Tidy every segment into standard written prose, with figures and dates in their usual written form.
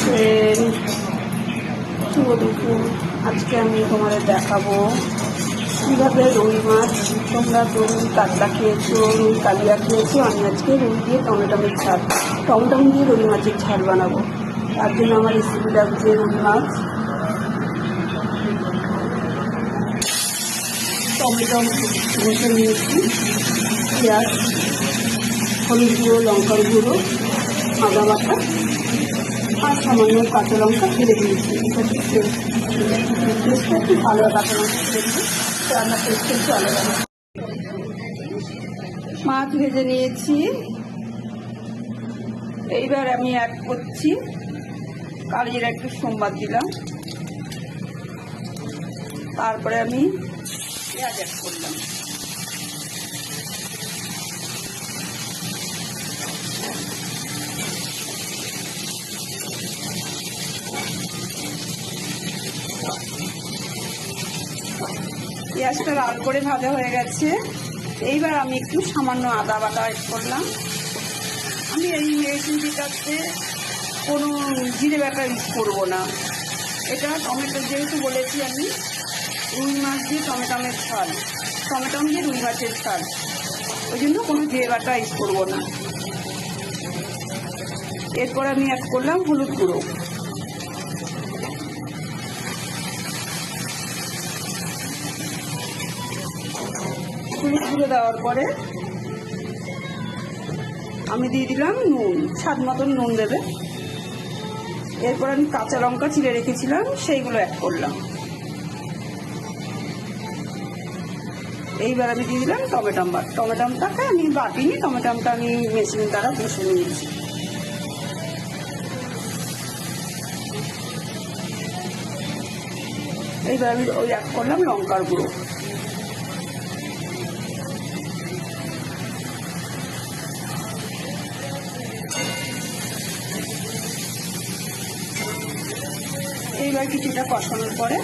Friend, শুভ দুপুর। আজকে আমি তোমাদের দেখাবো কীভাবে রুই মাছ, তোমরা তো রুই কাতলা খেয়েছো, রুই কালিয়া খেয়েছো, আমি আজকে রুই দিয়ে টমেটোমের ঝাল, টমেটো দিয়ে রুই মাছের ঝাল বানাবো। তার জন্য আমার রেসিপি লাগছে রুই মাছ, টমেটো ঘষে নিয়েছি, পেঁয়াজ, হলুদ গুঁড়ো, লঙ্কার গুঁড়ো, আদা বাটা আর সামান্য কাঁচা লঙ্কা ফেলে দিয়েছি। টেস্টটা একটু ভালো, কাঁচা লঙ্কা ফেলে দিয়ে রান্নার টেস্ট একটু আলাদা। মাছ ভেজে নিয়েছি, এইবার আমি অ্যাড করছি কালির একটু সোমবার দিলাম, তারপরে আমি পেঁয়াজ অ্যাড করলাম। পেঁয়াজটা লাল করে ভাজা হয়ে গেছে, এইবার আমি একটু সামান্য আদা বাটা অ্যাড করলাম। আমি এই রেসিপিটাতে কোনো জিরে বাটা ইউজ করবো না, এটা টমেটো যেহেতু বলেছি আমি রুই মাছ দিয়ে টমেটোমের ঝাল, টমেটো দিয়ে রুই মাছের ঝাল, ওই জন্য কোনো জিরে বাটা ইউজ করবো না। এরপর আমি অ্যাড করলাম হলুদ গুঁড়ো, হলুদ গুঁড়ো দেওয়ার পরে আমি দিয়ে দিলাম নুন, স্বাদ মতন নুন দেবে। এরপর আমি কাঁচা লঙ্কা চিড়ে রেখেছিলাম, সেইগুলো অ্যাড করলাম। এইবার আমি দিয়ে দিলাম টমেটোটাকে আমি বাটিনি, টমেটোটা আমি মেশিন দ্বারা ঘষে নিয়েছি। এইবার আমি ওই অ্যাড করলাম লঙ্কার গুঁড়ো। এইবার কিছুটা কষানোর পরে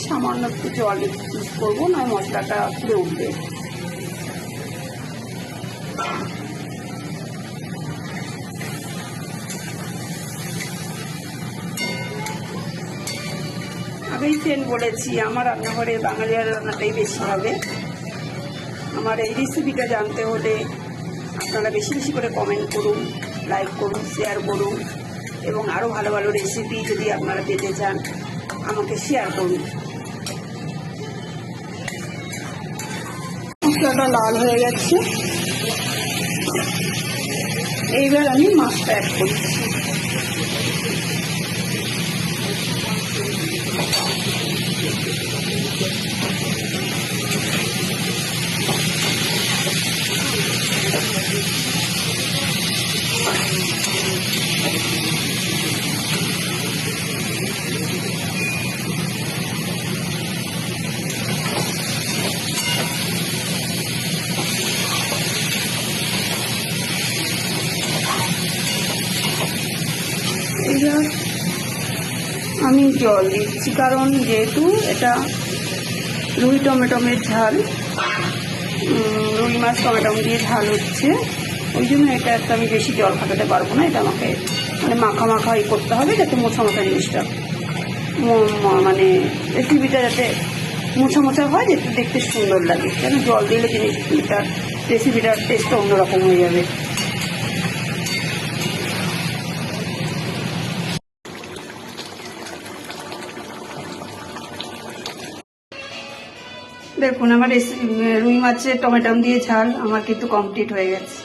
সামান্য একটু জল ইউজ করবো, নয় মশলাটা পুড়ে উঠবে। আগেই ফ্রেন্ড বলেছি, আমার রান্নাঘরে বাঙালির রান্নাটাই বেশি হবে। আমার এই রেসিপিটা জানতে হলে আপনারা বেশি বেশি করে কমেন্ট করুন, লাইক করুন, শেয়ার করুন, এবং আরও ভালো ভালো রেসিপি যদি আপনারা পেতে চান আমাকে শেয়ার করুন। মশলাটা লাল হয়ে গেছে, এইবার আমি মাছটা অ্যাড করছি। এবার আমি জল দিচ্ছি, কারণ যেহেতু এটা রুই টমেটোমের ঝাল, রুই মাছ টমেটো দিয়ে ঝাল হচ্ছে, ওই জন্য এটা একটা আমি বেশি জল ফাটাতে পারবো না। এটা আমাকে মানে মাখা মাখা করতে হবে, যাতে মোছা মোছা জিনিসটা মানে রেসিপিটা যাতে মোছা মোছা হয়, যাতে দেখতে সুন্দর লাগে। কেন জল দিলে জিনিসটা রেসিপিটার টেস্টটা অন্যরকম হয়ে যাবে। দেখুন আমার রুই মাছের টমেটো দিয়ে ঝাল আমার কিন্তু কমপ্লিট হয়ে গেছে।